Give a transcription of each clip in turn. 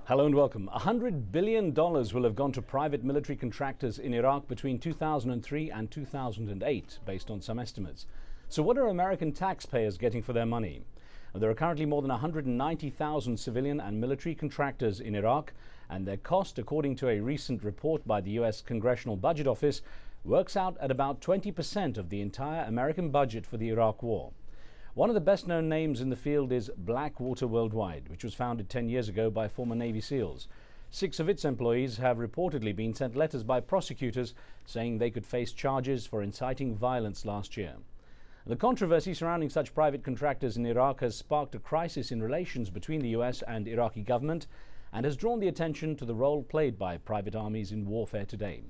Hello and welcome. $100 billion will have gone to private military contractors in Iraq between 2003 and 2008, based on some estimates. So what are American taxpayers getting for their money? There are currently more than 190,000 civilian and military contractors in Iraq, and their cost, according to a recent report by the U.S. Congressional Budget Office, works out at about 20% of the entire American budget for the Iraq War. One of the best-known names in the field is Blackwater Worldwide, which was founded 10 years ago by former Navy SEALs. 6 of its employees have reportedly been sent letters by prosecutors saying they could face charges for inciting violence last year. The controversy surrounding such private contractors in Iraq has sparked a crisis in relations between the US and Iraqi government and has drawn the attention to the role played by private armies in warfare today.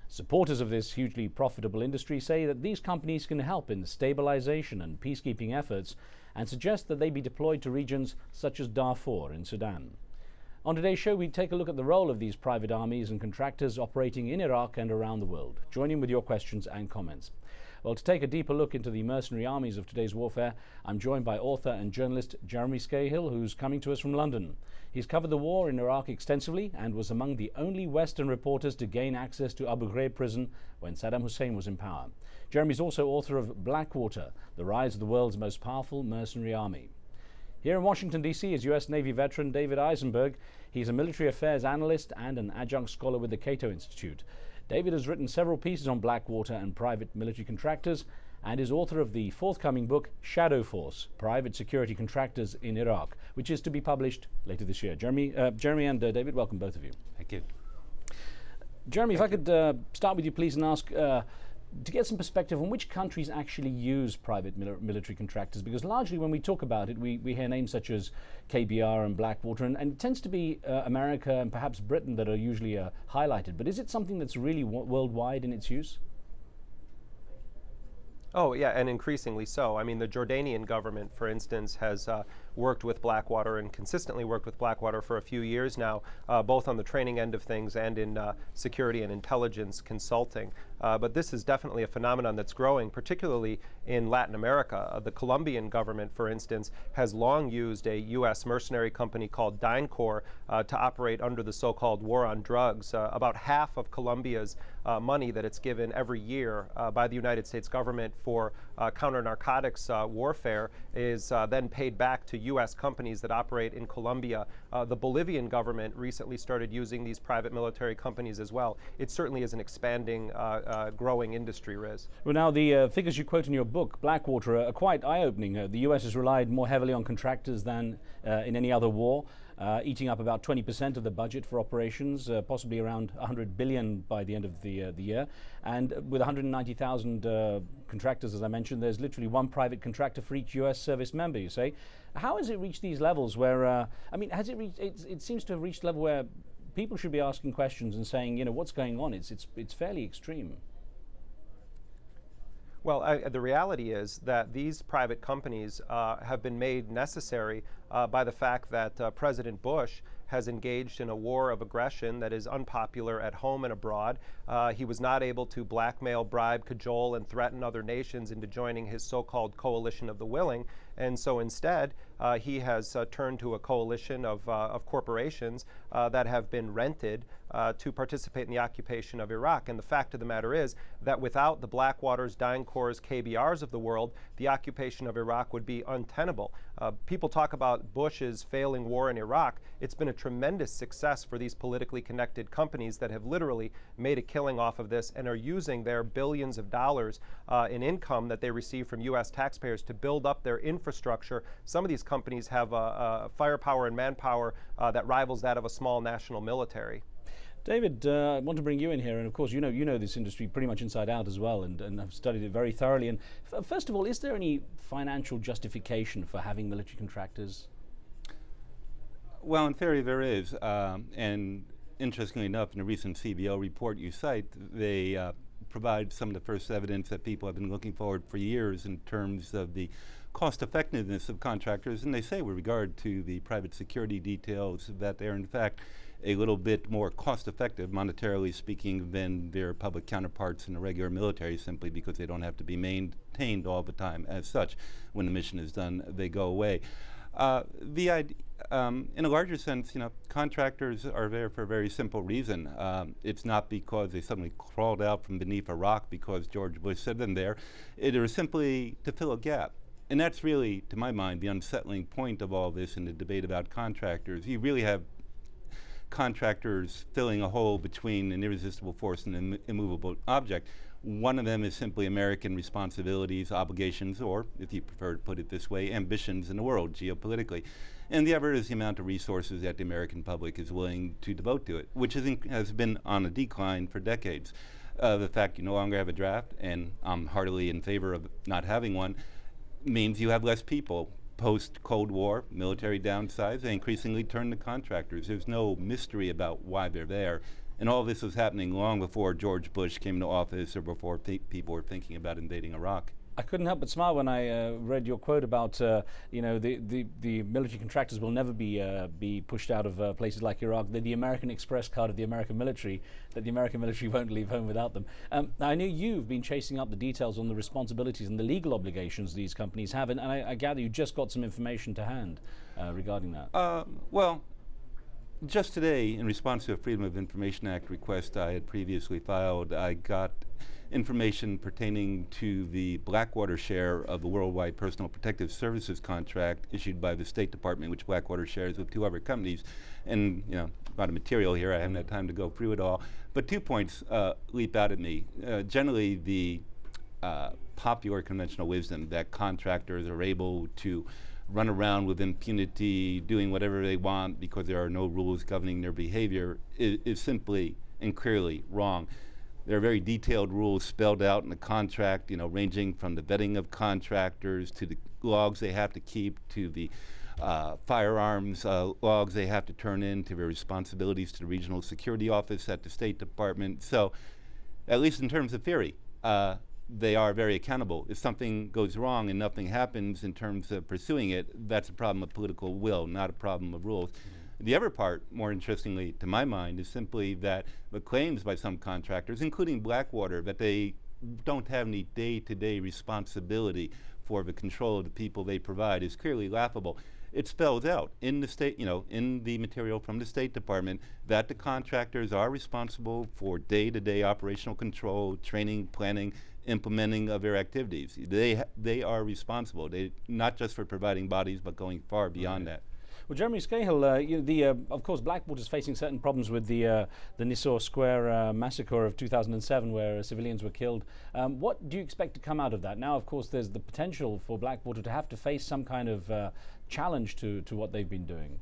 Supporters of this hugely profitable industry say that these companies can help in the stabilization and peacekeeping efforts and suggest that they be deployed to regions such as Darfur in Sudan. On today's show, we take a look at the role of these private armies and contractors operating in Iraq and around the world. Join in with your questions and comments. Well, to take a deeper look into the mercenary armies of today's warfare, I'm joined by author and journalist Jeremy Scahill, who's coming to us from London. He's covered the war in Iraq extensively and was among the only Western reporters to gain access to Abu Ghraib prison when Saddam Hussein was in power. Jeremy's also author of Blackwater, The Rise of the World's Most Powerful Mercenary Army. Here in Washington, D.C. is U.S. Navy veteran David Isenberg. He's a military affairs analyst and an adjunct scholar with the Cato Institute. David has written several pieces on Blackwater and private military contractors and is author of the forthcoming book Shadow Force, Private Security Contractors in Iraq, which is to be published later this year. Jeremy and David, welcome both of you. Thank you. Jeremy, if I could start with you, please, and ask to get some perspective on which countries actually use private military contractors, because largely when we talk about it, we hear names such as KBR and Blackwater, and it tends to be America and perhaps Britain that are usually highlighted. But is it something that's really worldwide in its use? Oh, yeah, and increasingly so. I mean, the Jordanian government, for instance, has worked with Blackwater and consistently worked with Blackwater for a few years now, both on the training end of things and in security and intelligence consulting. But this is definitely a phenomenon that's growing, particularly in Latin America. The Colombian government, for instance, has long used a U.S. mercenary company called DynCorp to operate under the so-called war on drugs. About half of Colombia's money that it's given every year by the United States government for counter-narcotics warfare is then paid back to U.S. companies that operate in Colombia. The Bolivian government recently started using these private military companies as well. It certainly is an expanding, growing industry, Riz. Well, now, the figures you quote in your book, Blackwater, are quite eye-opening. The U.S. has relied more heavily on contractors than in any other war, eating up about 20% of the budget for operations, possibly around $100 billion by the end of the year. And with 190,000 contractors, as I mentioned, there's literally one private contractor for each U.S. service member, you say. How has it reached these levels where, I mean, has it reached, it seems to have reached a level where people should be asking questions and saying, you know, what's going on? It's fairly extreme. Well, the reality is that these private companies have been made necessary by the fact that President Bush has engaged in a war of aggression that is unpopular at home and abroad. He was not able to blackmail, bribe, cajole, and threaten other nations into joining his so-called coalition of the willing. And so instead, he has turned to a coalition of corporations that have been rented to participate in the occupation of Iraq. And the fact of the matter is that without the Blackwaters, DynCorps, KBRs of the world, the occupation of Iraq would be untenable. People talk about Bush's failing war in Iraq. It's been a tremendous success for these politically connected companies that have literally made a killing off of this and are using their billions of dollars in income that they receive from U.S. taxpayers to build up their infrastructure. Some of these companies have firepower and manpower that rivals that of a small national military. David, I want to bring you in here, and of course you know this industry pretty much inside out as well, and have studied it very thoroughly. And first of all, is there any financial justification for having military contractors? Well, in theory there is, and interestingly enough, in a recent CBO report you cite, they provide some of the first evidence that people have been looking forward for years in terms of the cost effectiveness of contractors, and they say with regard to the private security details that they're in fact a little bit more cost effective, monetarily speaking, than their public counterparts in the regular military, simply because they don't have to be maintained all the time. As such, when the mission is done, they go away. In a larger sense, contractors are there for a very simple reason. It's not because they suddenly crawled out from beneath a rock because George Bush said them there. It is simply to fill a gap. And that's really, to my mind, the unsettling point of all this in the debate about contractors. You really have contractors filling a hole between an irresistible force and an immovable object. One of them is simply American responsibilities, obligations, or, if you prefer to put it this way, ambitions in the world geopolitically. And the other is the amount of resources that the American public is willing to devote to it, which has been on a decline for decades. The fact you no longer have a draft, and I'm heartily in favor of not having one, means you have less people. Post-Cold War, military downsides, they increasingly turn to contractors. There's no mystery about why they're there. And all this was happening long before George Bush came to office or before people were thinking about invading Iraq. I couldn't help but smile when I read your quote about, the military contractors will never be pushed out of places like Iraq. They're the American Express card of the American military, that the American military won't leave home without them. Now, I know you've been chasing up the details on the responsibilities and the legal obligations these companies have, and I gather you just got some information to hand regarding that. Well, just today, in response to a Freedom of Information Act request I had previously filed, I got information pertaining to the Blackwater share of the Worldwide Personal Protective Services contract issued by the State Department, which Blackwater shares with 2 other companies. And, a lot of material here, I haven't had time to go through it all. But 2 points leap out at me. Generally, the popular conventional wisdom that contractors are able to run around with impunity, doing whatever they want because there are no rules governing their behavior is simply and clearly wrong. There are very detailed rules spelled out in the contract, ranging from the vetting of contractors to the logs they have to keep to the firearms logs they have to turn in to their responsibilities to the Regional Security Office at the State Department. So, at least in terms of theory, they are very accountable. If something goes wrong and nothing happens in terms of pursuing it, that's a problem of political will, not a problem of rules. The other part, more interestingly to my mind, is simply that the claims by some contractors, including Blackwater, that they don't have any day-to-day responsibility for the control of the people they provide is clearly laughable. It spells out in the state, in the material from the State Department that the contractors are responsible for day-to-day operational control, training, planning, implementing of their activities. They are responsible, not just for providing bodies, but going far beyond that. Well, Jeremy Scahill, of course, Blackwater is facing certain problems with the Nisour Square massacre of 2007, where civilians were killed. What do you expect to come out of that? Now, of course, there's the potential for Blackwater to have to face some kind of challenge to what they've been doing.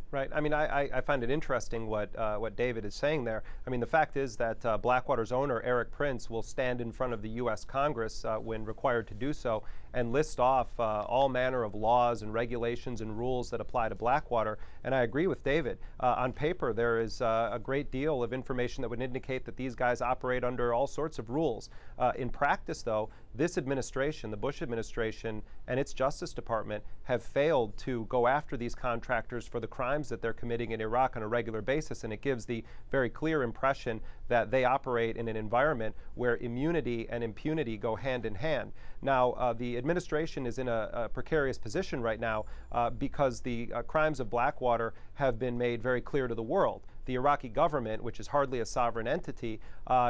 Right. I mean, I find it interesting what David is saying there. I mean, the fact is that Blackwater's owner, Eric Prince, will stand in front of the U.S. Congress when required to do so and list off all manner of laws and regulations and rules that apply to Blackwater. And I agree with David. On paper, there is a great deal of information that would indicate that these guys operate under all sorts of rules. In practice, though, this administration, the Bush administration, and its Justice Department have failed to go after these contractors for the crimes that they're committing in Iraq on a regular basis, and it gives the very clear impression that they operate in an environment where immunity and impunity go hand in hand. Now, the administration is in a precarious position right now because the crimes of Blackwater have been made very clear to the world. The Iraqi government, which is hardly a sovereign entity,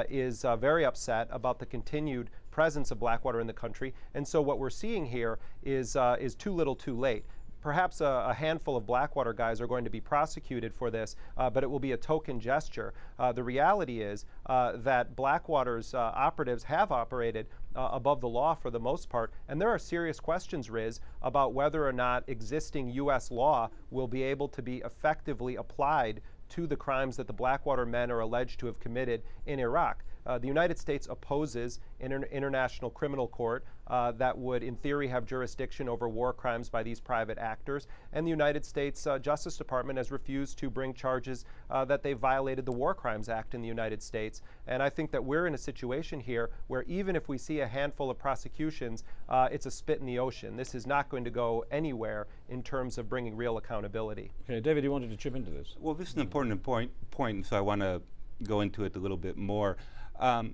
is very upset about the continued presence of Blackwater in the country. And so what we're seeing here is too little too late. Perhaps a handful of Blackwater guys are going to be prosecuted for this, but it will be a token gesture. The reality is that Blackwater's operatives have operated above the law for the most part, and there are serious questions, Riz, about whether or not existing U.S. law will be able to be effectively applied to the crimes that the Blackwater men are alleged to have committed in Iraq. The United States opposes an international criminal court that would, in theory, have jurisdiction over war crimes by these private actors. And the United States Justice Department has refused to bring charges that they violated the War Crimes Act in the United States. And I think that we're in a situation here where even if we see a handful of prosecutions, it's a spit in the ocean. This is not going to go anywhere in terms of bringing real accountability. Okay, David, you wanted to chip into this? Well, this is an important point, and so I want to go into it a little bit more.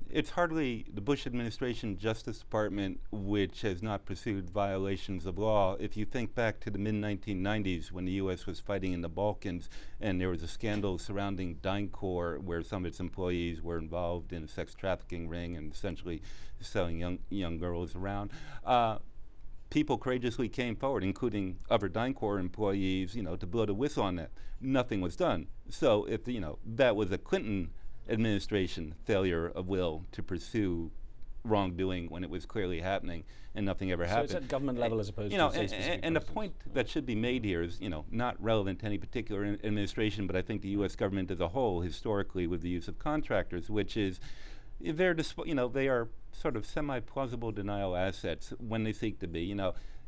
It's hardly the Bush administration Justice Department which has not pursued violations of law. If you think back to the mid-1990s when the U.S. was fighting in the Balkans and there was a scandal surrounding DynCorp where some of its employees were involved in a sex trafficking ring and essentially selling young girls around, people courageously came forward, including other DynCorp employees, to blow the whistle on that. Nothing was done. So if that was a Clinton administration failure of will to pursue wrongdoing when it was clearly happening and nothing ever happened. So it's at government level as opposed to state-specific and the point that should be made here is, not relevant to any particular administration, but I think the U.S. government as a whole, historically, with the use of contractors, which is they are sort of semi-plausible denial assets when they seek to be.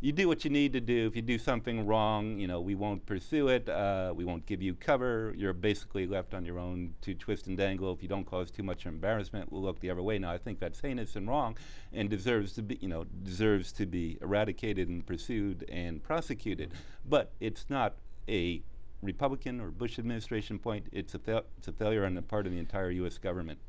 You do what you need to do. If you do something wrong, we won't pursue it. We won't give you cover. You're basically left on your own to twist and dangle. If you don't cause too much embarrassment, we'll look the other way. Now, I think that's heinous and wrong, and deserves to be eradicated and pursued and prosecuted. But it's not a Republican or Bush administration point. It's a failure on the part of the entire U.S. government.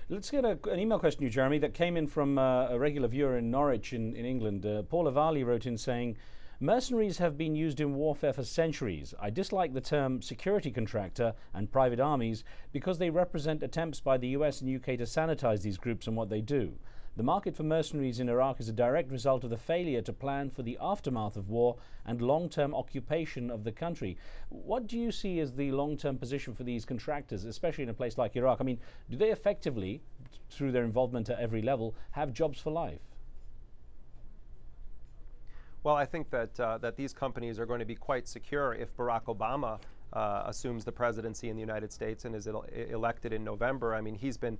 Let's get an email question to you, Jeremy, that came in from a regular viewer in Norwich in England. Paul Avali wrote in saying, mercenaries have been used in warfare for centuries. I dislike the term security contractor and private armies because they represent attempts by the US and UK to sanitize these groups and what they do. The market for mercenaries in Iraq is a direct result of the failure to plan for the aftermath of war and long-term occupation of the country. What do you see as the long-term position for these contractors, especially in a place like Iraq? I mean, do they effectively, through their involvement at every level, have jobs for life? Well, I think that these companies are going to be quite secure if Barack Obama assumes the presidency in the United States and is elected in November. I mean, he's been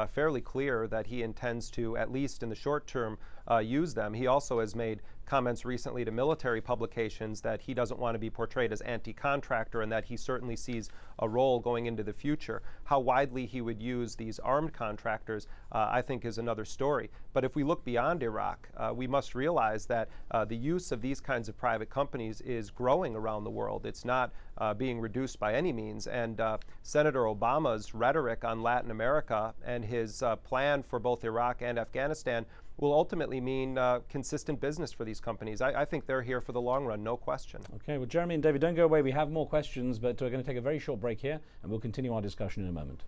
fairly clear that he intends to, at least in the short term, use them. He also has made comments recently to military publications that he doesn't want to be portrayed as anti-contractor and that he certainly sees a role going into the future. How widely he would use these armed contractors, I think, is another story. But if we look beyond Iraq, we must realize that the use of these kinds of private companies is growing around the world. It's not being reduced by any means. And Senator Obama's rhetoric on Latin America and his plan for both Iraq and Afghanistan will ultimately mean consistent business for these companies. I think they're here for the long run, no question. Okay, well, Jeremy and David, don't go away. We have more questions, but we're going to take a very short break here, and we'll continue our discussion in a moment.